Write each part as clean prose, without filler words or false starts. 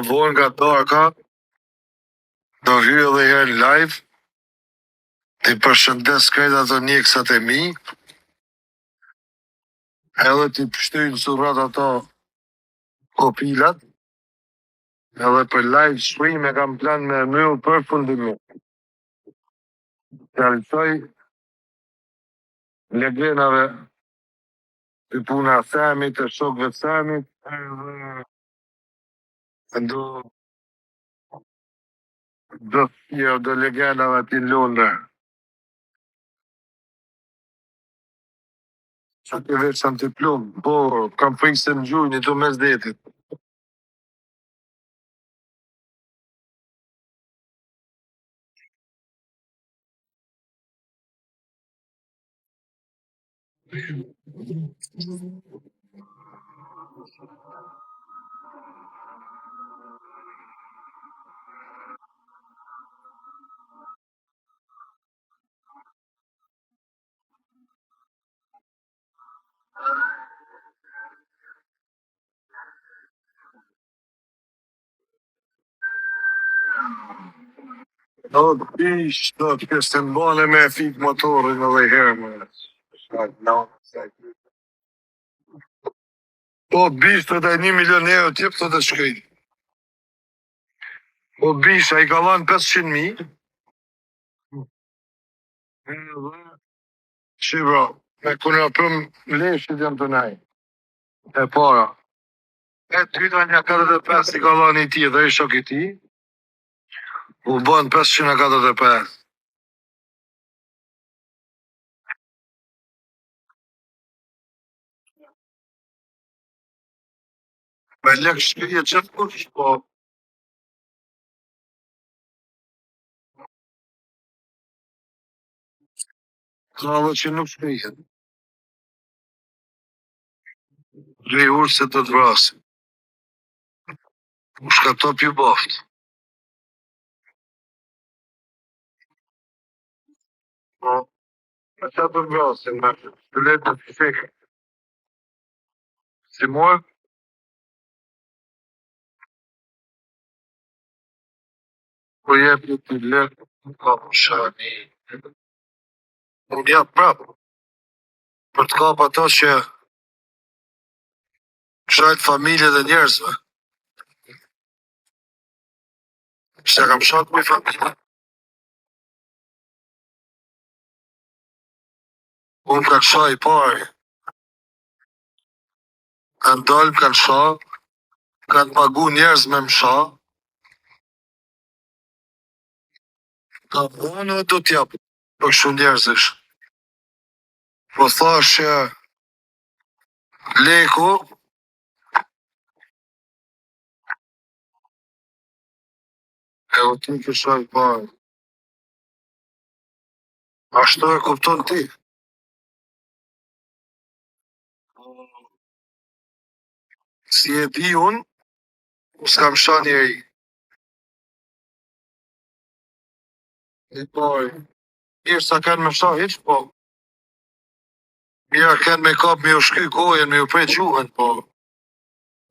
vonë nga darka, do hyj edhe herë live, t'i përshëndes krejt ato njekësat e mi, edhe t'i pështyjnë surrat ato kopilat, edhe për live stream e kam plan me mbyll përfundimisht. T'jalësoj legendave të puna Samit, të shokëve Samit, edhe do legendave ati në Londër. Që të veçam të plumë, po, kam frikë se në gjujnë i të mes detit. Do të pish, do të kështë të mbale me fik motorin edhe herë më. Po bish të daj 1 milion euro tjep të të shkejt. Po bish, a i ka lanë 500.000. Që bro, me kuna pëm leshit jam të nej. E para. E tyta një 45 i ka lanë i ti dhe i shok i ti. U bën 545. Me lek shkrije qëtë kush, po. Ka dhe që nuk shkrije. Rej urë se të të vrasin. U shka top ju boft. Po. Me që të vrasin, me të letë të fikë. Si morë? Po jep një të letë, ka më shani. Unë jap prapë. Për të kap ato që shajt familje dhe njerëzve. Se kam shak me familje. Unë kanë shaj i pari. Kanë dalë, kanë shak. Kanë pagu njerëz me më shak. Ka unë do t'jap për shumë njerëzish. Po thash që leku e o ti kësha i pari. Ashtu e kupton ti. Si e di unë, s'kam sha njeri. I pari. Mirë sa kanë me sha hiq, po. Mirë kanë me kap me u shky gojen, me u prej gjuhën, po.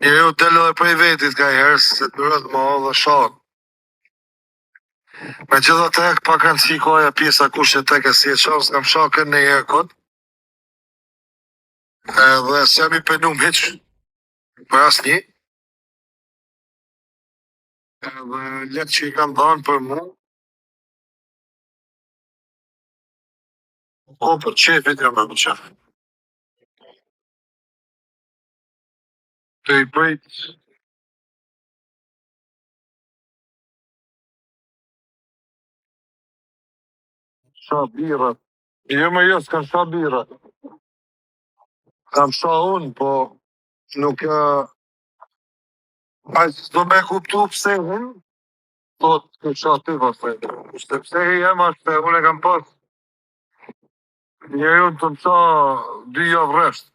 Njeri u delë dhe prej vetit ka i herë, se të rëtë ma dhe shak. Me gjitha tek, pa kanë si koja pjesa kush e tek e si e qanë, s'kam shakën në herë këtë. Edhe se jam i penum hiq, për as një. Edhe letë që i kam dhanë për mu. O, për qefit jam e për qefit. Të i bëjt. Sha birat. Jo me jo s'kam sha birat. Kam sha unë, po nuk a s'do me kuptu pse unë, po të sha ty pasaj. Shte pse i jem ashtë, unë e kam pas. Njeri unë të më qa 2 javë rresht.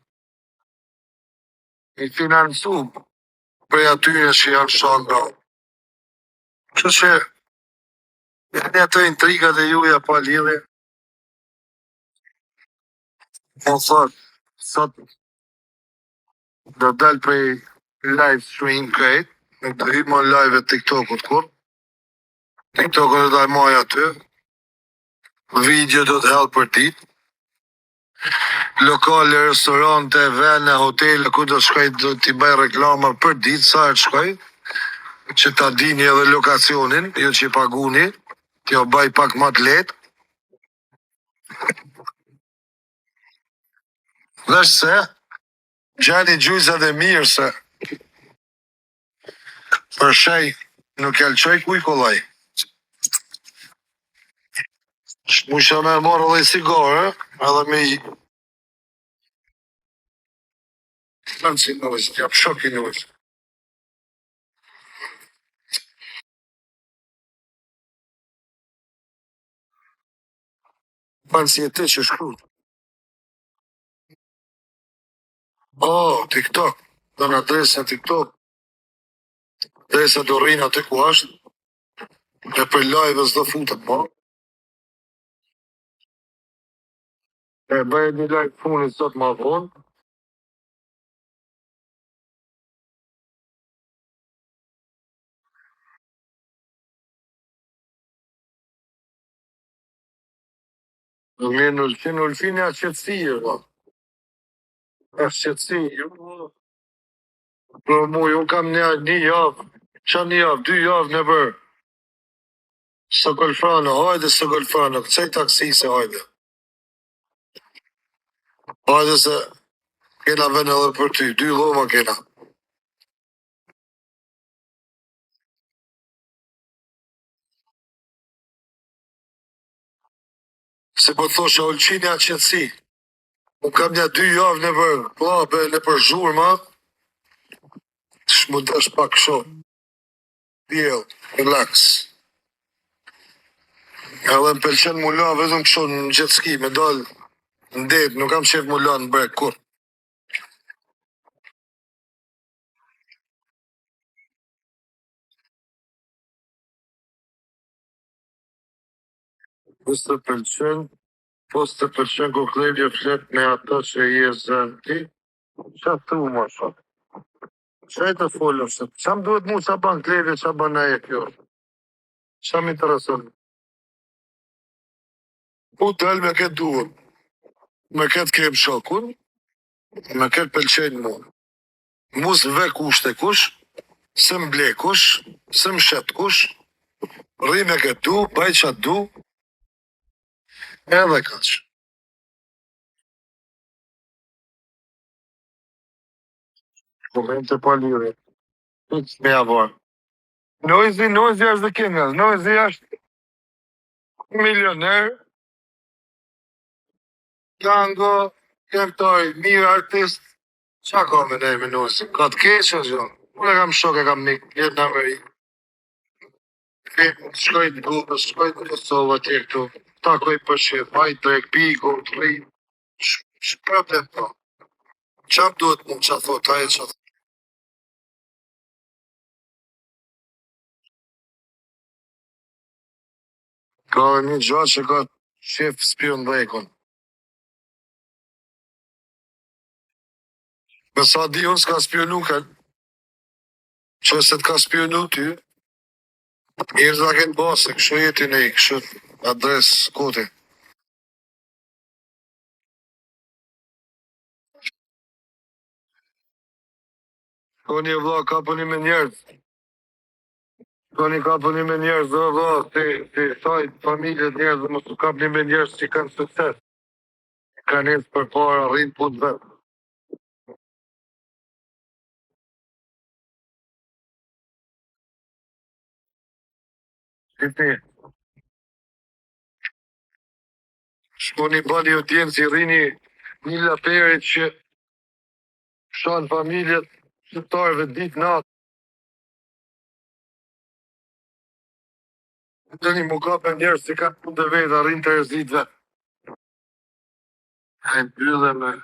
I financu prej atyre që janë shanga. Që që janë ato intrigat e juja pa lidhje. Po thot, sot do del prej live stream krejt. Nuk të hip më live e TikTokut kur. TikTokut do ta maj aty. Video do të hell për ditë. Lokale, restorante, vene, hotele, ku do shkoj do t'i bëj reklama për ditë, sa herë shkoj, që ta dini edhe lokacionin, jo që i paguni, t'jo bëj pak më të lehtë. Dhe se, gjeni gjujza dhe mirë se për shej nuk e lqoj kuj kollaj. Musha me marrë dhe sigare, edhe me i... Në si në vëzë, t'jap shoki në vëzë. Panë si e ti që shkru. Oh, TikTok. Do në adresën TikTok. Adresa do rrinë aty ku ashtë. E për live s'do futët, po. E bëjë një live funit sot ma vonë. Në mirë në ulfini a qëtësijë, po. A qëtësijë, jo. Për mu, unë kam një javë. Qa një javë, 2 javë në bërë. Së golfrano, hajde së golfrano, këcej taksi se hajde. Hajde se kena vene edhe për ty, 2 loma kena. Se po thosha ulqini a qëtësi. Unë kam një 2 javë në bërë, klabe në për zhurma. Shmu dash pak shumë. Djel, relax. Edhe më pëlqen mu la vetëm kështu në jet ski, me dal në det, nuk kam qef mu la në brek kur. Të pëlqen, po të pëlqen ku klevje flet me ata që i e zën ti. Qa thu ma shumë? Qa e të folëm se? Qa më duhet mu qa ban klevje, qa ban e kjo? Qa më intereson? U del me këtë duhet. Me këtë kem shokun, me këtë pëlqen mu. Mus ve kushte kush, së mble kush, së mshet kush, rri me këtë du, baj qa du, edhe kaq. Komente pa lire. Hiç me avon. Noizi është dhe kengas. Noizi është milioner, tango, këngtoj, mirë artist. Qa ka me nej me Noizi? Ka të keq është jo? Unë e kam shok e kam mik, jetë në Amerikë. Shkoj të Gubës, shkoj të Kosovë atje këtu. Takoj për shqip, hajt drek, piku, të rri. Shprapet po. Qa më duhet mu qa thot, aje qa thot. Ka një gjatë që ka shef spion dhekon. Me sa di unë s'ka spionu ka, që se t'ka spionu ty, i rëza kënë base, kështu jeti ne, kështu adres kote. Ko një vla kapëni me njerëz. Ko një kapëni me njerëz, dhe vla, si saj familje njerëz, dhe mos u kapëni me njerëz që kanë sukses. Ka njësë për para, rrinë punë vetë. Si ti, shkoni bani audiencë, i rrini një laperit që shanë familjet shqiptarëve ditë natë. Dhe një mu kapë njerëz që kanë punë të vetë, arrin të rëzit vetë. E në pylle me...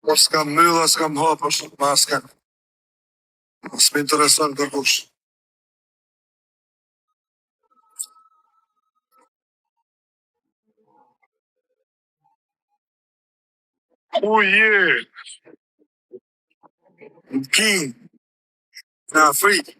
Po s'kam mylla, s'kam hapë, është ma s'kam. S'me intereson kërkush. Ku je? Në Kinë, në Afrikë.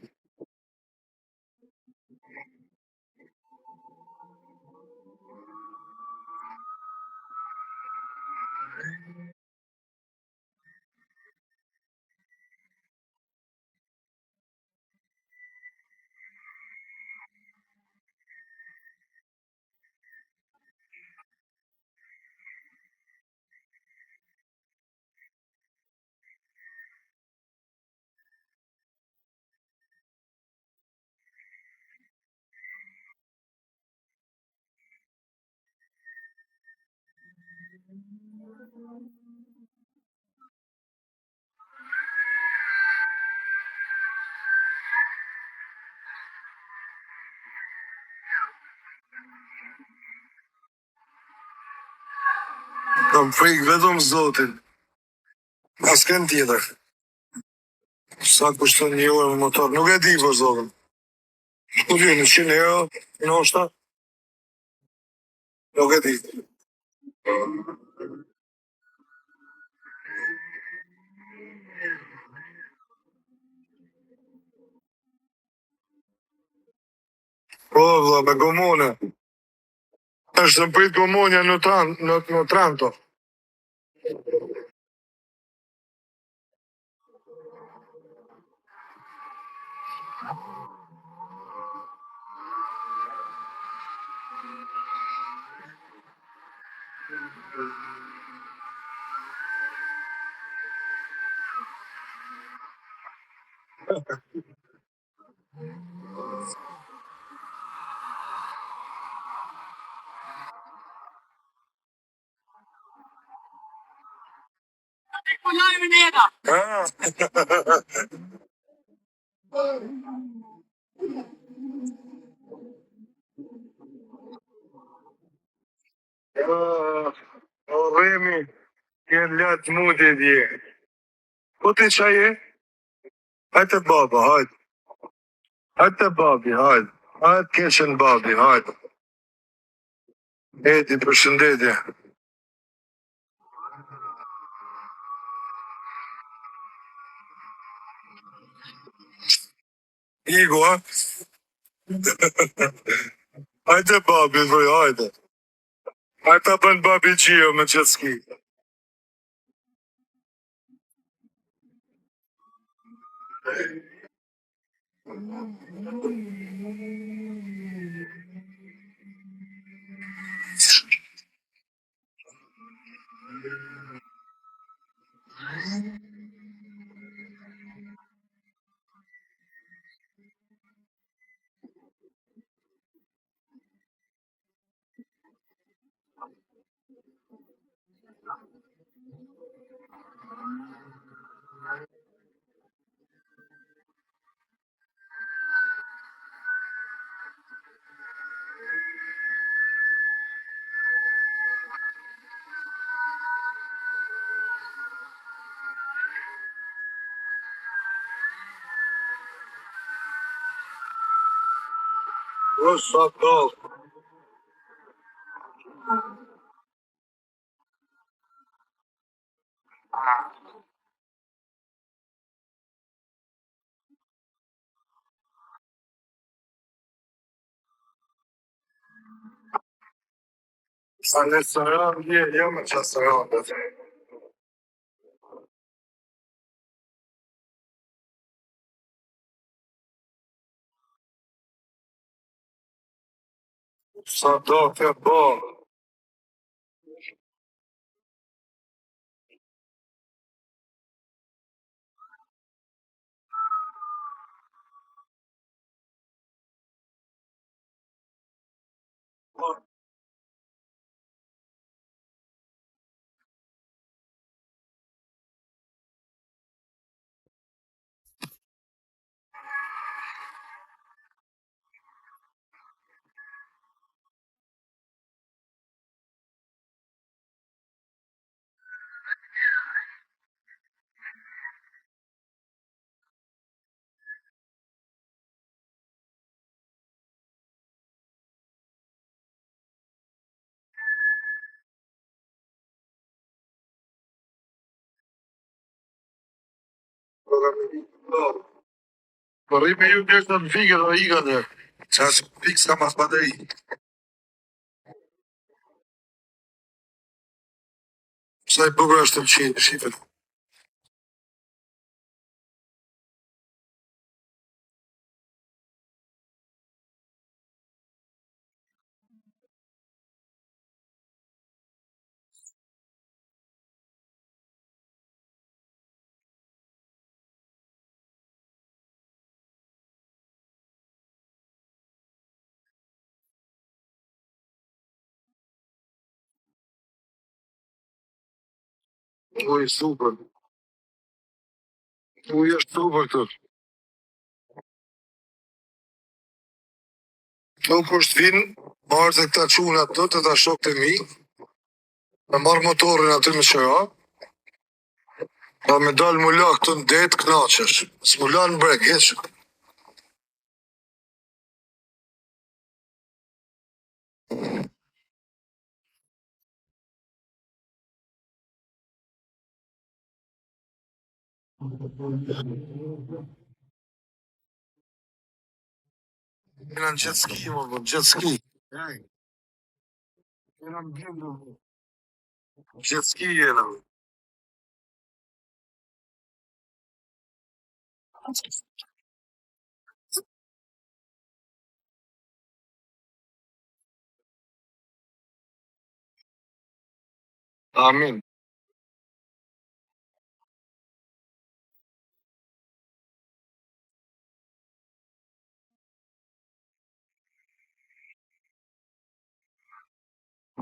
Kam frikë vetëm Zotin. Asken tjetër. Sa kushton një orë me motor? Nuk e di për Zotin. Ku di, në 100 euro, ndoshta? Nuk e di. Po, vlla, me gomone. Është në prit gomonja në Tranto. Ah. O Remi, jenë latë mundi dje. Po ti qa je? Hajte baba, hajde. Hajte babi, hajde. Hajde keqen babi, hajde. Edi, përshëndetje. Igu, ha? Hajde babi, dhoj, hajde. Hajde ta bën babi qio me qëtski. O, sa kallë. Sa në restoran, jo me që restoran. Sa do të bo. Po rri me ju njerëz në fikë dhe i ka dhe. Qa që pikë s'ka mas bateri. Sa i bukur është të mqenë, shifet. Uj, super. Uj, është super këtë. Këtu kur shtë marrë të këta qunat të ta shok të mi, me marrë motorin aty me qëra, pa me dalë më la këtu në det knaqesh. S'mu la në brek, heq. Jena në jet ski, më bë, jet ski. Ej, jena në bjendë, jet ski jena. Amin.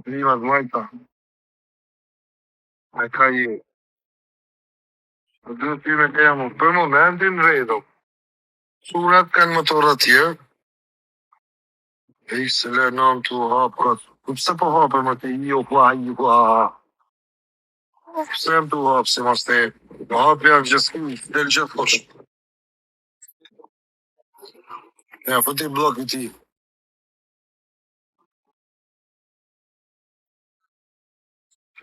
Primat majta, me ka je. Në dy ty me temu, për momentin redo. Surat kanë motorat tjerë, e i se le nam të hapë këtë. Pse po hapë më të i o kua. Pse më të hapë si mas të e. Më hapë janë gjithë del gjithë kosh. Ja, po ti blok i ti.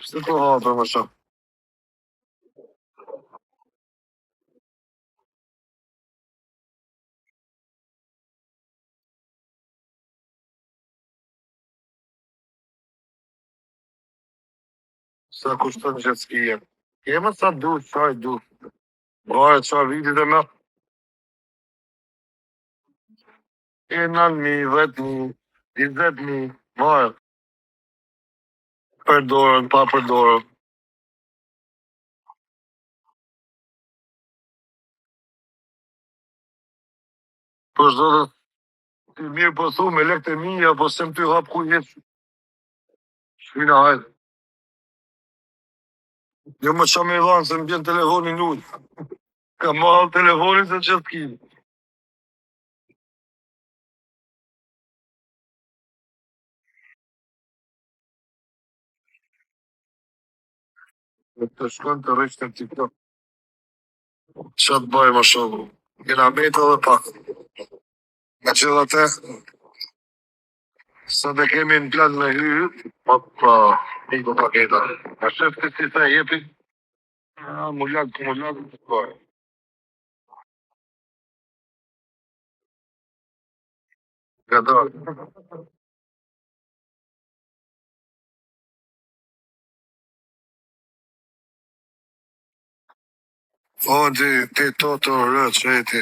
Pse po hapë më shumë. Sa kushton gjithë skije. Kema sa du, qaj du. Bare qa vitit e me. E 9.000, 10.000, 20.000, bare. Për dorën, pa për dorën. Për shdo të ti mirë po thu me lek të mija, po se më ty hap ku jetë. Shvina hajtë. Jo më qa me i dhanë se më bjen telefonin ullë. Ka mahal telefonin se që t'kin. Dhe të shkon të rishtë në TikTok. Qa të bëj më shumë. Kena metë edhe pak. Me që dhe te, sa dhe kemi në plan me hyrë, pa, një po paketa. A shef të si të jepi, mullak, të bëj. Gëdo. O, ti to rë, që e ti.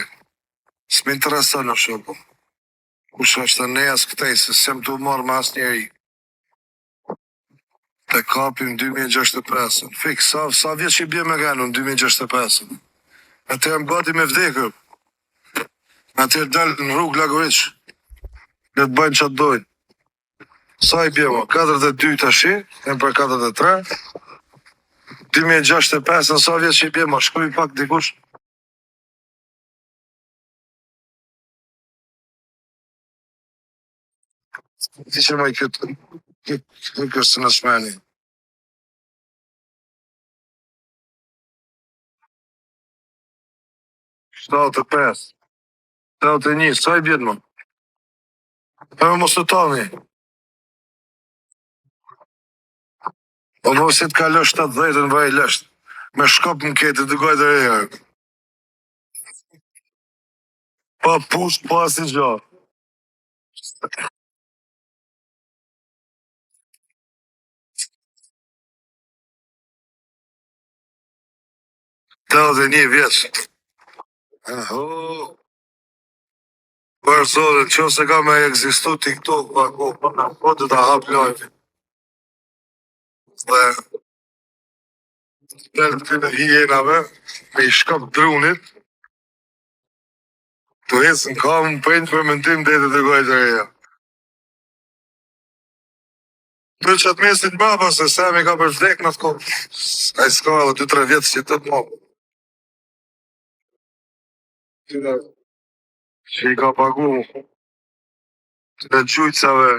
S'mi intereson në shumë. Kush është ne as këtej, se sem të marrë me as njeri. Të kapim 2065. Fik, sa vjetë që i bje me ganu në 2065. Atër jam gati me vdekër. Atër dalë në rrugë Lagoriq. Në të bëjnë që të dojnë. Sa i bje mo? 42 të shi, e për 43. 2065 në sa vjetë që i bje mo? Shkuj pak dikush. Ti që më i këtë kështë në shmeni. 75. 71, sa i bjetë mo? E më mos të tani. O mos të kalë 70 në vaj lësht. Me shkop më ketë të gajtë e herë. Pa push, pa si gjo. Të dhe një vjeç. Për zonë, që se ka me egzistu TikTok, po të ta hap live. Dhe të të të hienave, me i shkap drunit, të hecë në kamë për një fermentim dhe të gojtë e reja. Në qatë mesin baba, se Semi ka për vdek në të kohë. A i s'ka edhe 2-3 vjetë që të të mobë. Që i ka pagu të gjujtësave,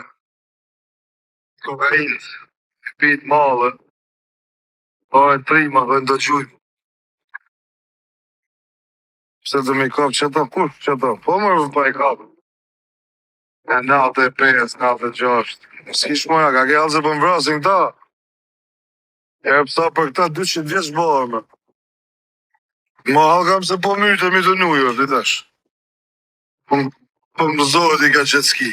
kokainë, pitë malë, pa e trima dhe në të gjujtë. Pse të mi kap që ta kush që ta, po mërë pa i kapë. E 95, 96. S'kish moja, ka ke alëse për më vrasin këta. E pësa për këta 200 vjeç bërë me. Ma halkam se po mytë e mi të nujë, të tash. Po më zohet i ka qëtë ski.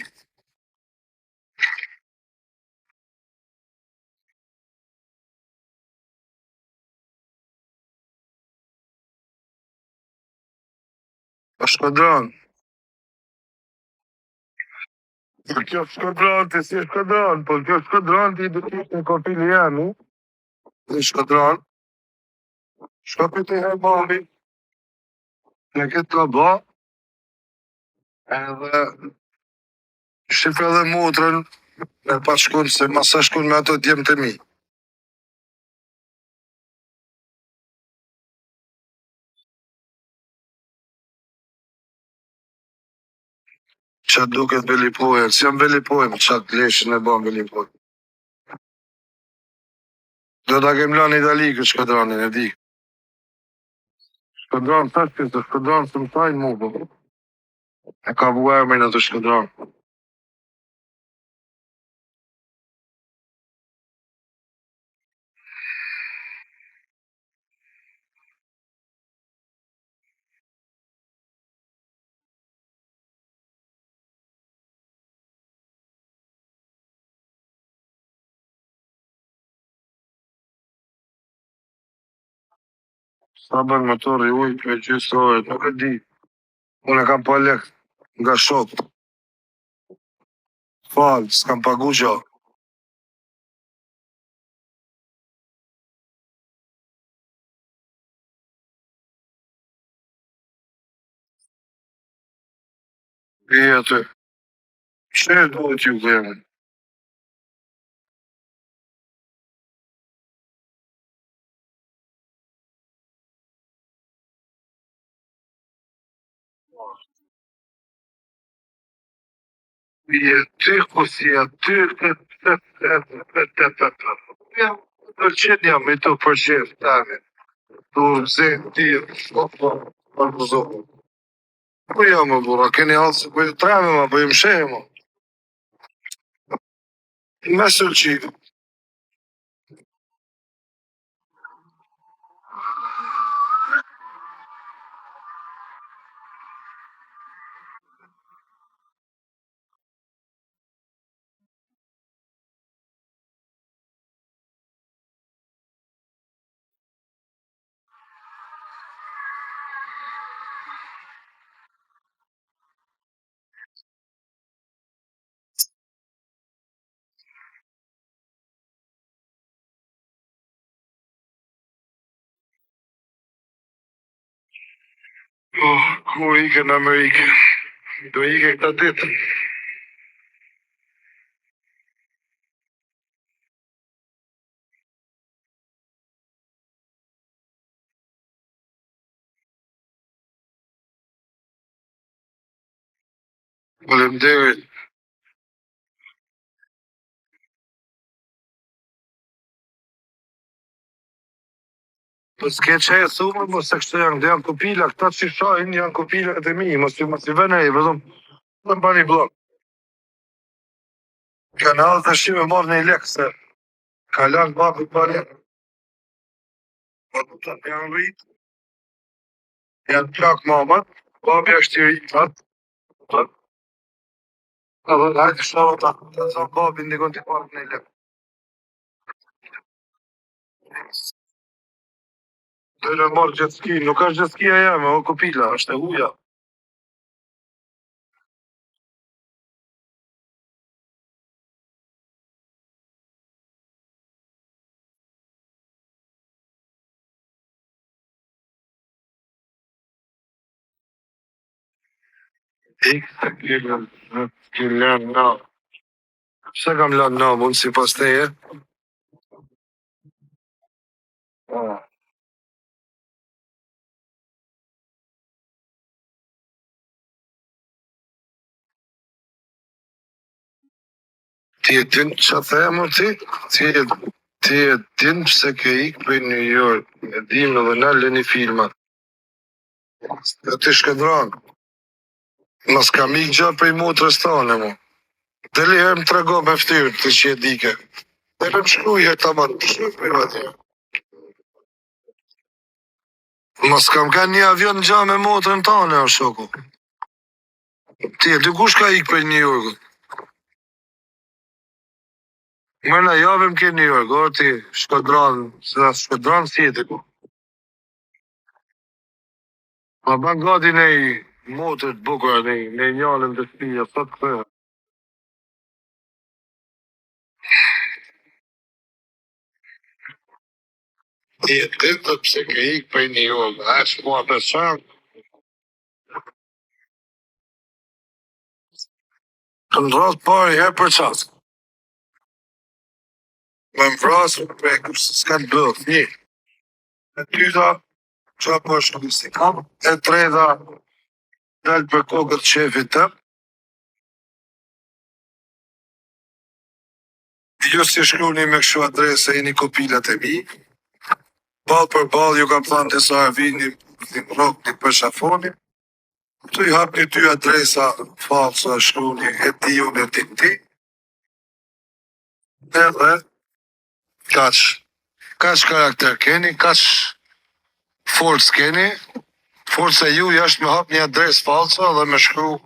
Pa shkodran. Po kjo shkodran, ti si shkodran, po kjo shkodran ti do t'ishtë në kopili jemi. Në shkodran. Shkopit e hermami. Në këtë ka ba. Edhe shifre dhe motrën me pa shkun, se masa shkun me ato djemë të mi. Qa duket velipojën, si jam velipojën, qa të leshin e ban velipojën. Do t'a kem lanë Itali këtë shkodranin, e di. Shkodran të shkës, të shkodran së më tajnë mu, po. E ka buar me në të shkodran. Sa bën motori ujtë me gjysë ore, nuk e di. Unë e kam pa lek nga shokët. Falë, s'kam pagu gjo. I aty. Që e duhet ju gëmë? I aty, ku si aty, jam përqen jam i të përqen, tani. Tu zemë ti, po më zohë. Po jam më bura, keni halë se po i treme ma, po i më shehe ma. Me sëlqivë. Oh, ku ike në Amerikë? Do ike këta ditë. Faleminderit. Po s'ke që e thumë, mos se kështë janë kopila, këta që shajnë janë kopila e mi, mos i vene i, vëzëm, dhe më bani blok. Kanë halë të shime marrë një lekë, se ka lanë babi bani. Po të të janë rritë, janë plak mamat, Babi është i rritat. Edhe hajtë shtarë ta. Sa babi ndikon t'i parë në lek. Dojnë marrë jetski, nuk është jetskia jeme, o kopila, është e huja. Ik të killën, killën na. Pse kam lënë na, mund si pas teje? Ah. Ti e din që the më ti? Ti e, ti e din pse ke ik për New York. E dim edhe na lëni filmat. E ti shkëdran. Mas kam ik gjatë për i motrës tane, mu. Deli herë më trego me ftyrë të që e dike. Dhe më shkruje të manë, më shkruje për i atje. Mas kam ka një avion në gjatë me motrën tane, o shoku. Ti e dy kush ka ik për New York? Mërna javim ke New York, o ti shkodran, se shkodran si e të ku. Ma ban gati nej motër të bukura, nej njallën të shpija, sot këtë. Ti e të të pse ke ik për New York, a që mua për shanë. Të në rratë pari herë për qatë. Me më vrasë, me kërës s'ka të bëllë, një. E tyta, qa po është si kam. E treta, dalë për kokët qefit të. Ju si shkruni me këshu adrese i një kopilat e mi. Balë për balë ju kam thënë të sa e vini një rok një për shafoni. Të i hap një ty adresa falsa shkruni e ti unë e ti. Edhe, kaq. Kaq karakter keni, kaq forcë keni. Forca ju është me hap një adres falsa dhe me shkru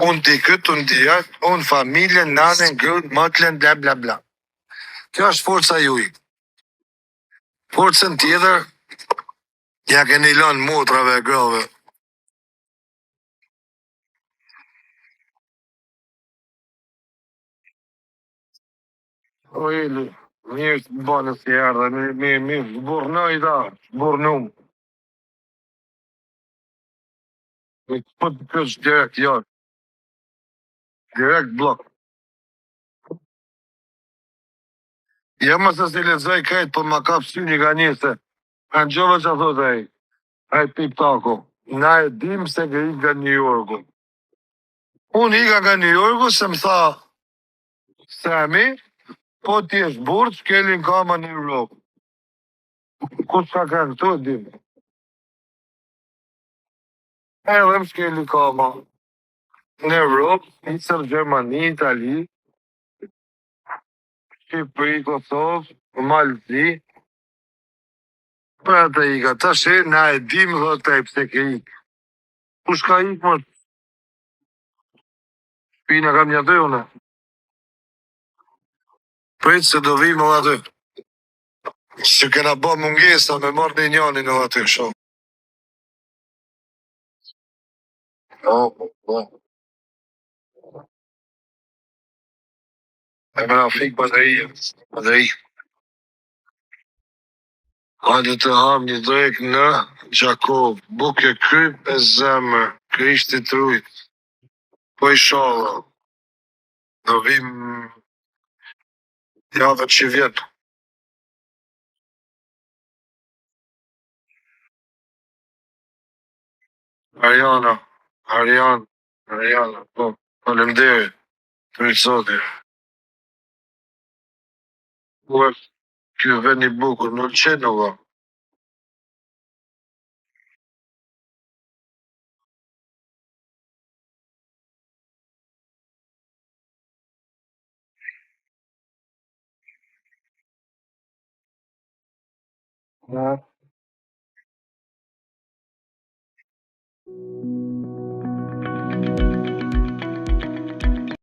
unë di këtë, unë di atë, unë familje, nanën, gërën, mëtlen, bla bla bla. Kjo është forca juj. Forcën tjetër, ja keni lënë motrave e grave. O ili, mirë të bënë si erdhe, mirë, zburnoj da, zburnum. Me të pëtë kështë direkt, jo, direkt blok. Ja më se si lezoj kajtë, për ma kap sy një ka njëse. Në gjove që thot e pip tako. Na e dim se ke i nga New Yorku. Unë i nga New Yorku se më tha, Semi, po ti është burë, s'kelin kama në Europë. Kus ka ka këtu, dim. Edhe më s'kelin kama. Në Europë, Isër, Gjermani, Itali, Shqipëri, Kosovë, Malzi. Për atë i ka të shi, na e dim dhe të e pse ke ik. Kush ka ik, më shpina kam një të une. Prit se do vim edhe aty. Që kena bo mungesa me marrë një njani në aty, shumë. Po. E me na fik bateria. Bateri. Hajde të ham një drejk në Gjakov. Buke kryp e zemër. Krishti trujt. Po i shala. Do vim javë që vjetë. Ariana. Ariana. Po. Falemderit. Për i sotit. Po e kjo vend i bukur. Në qenova.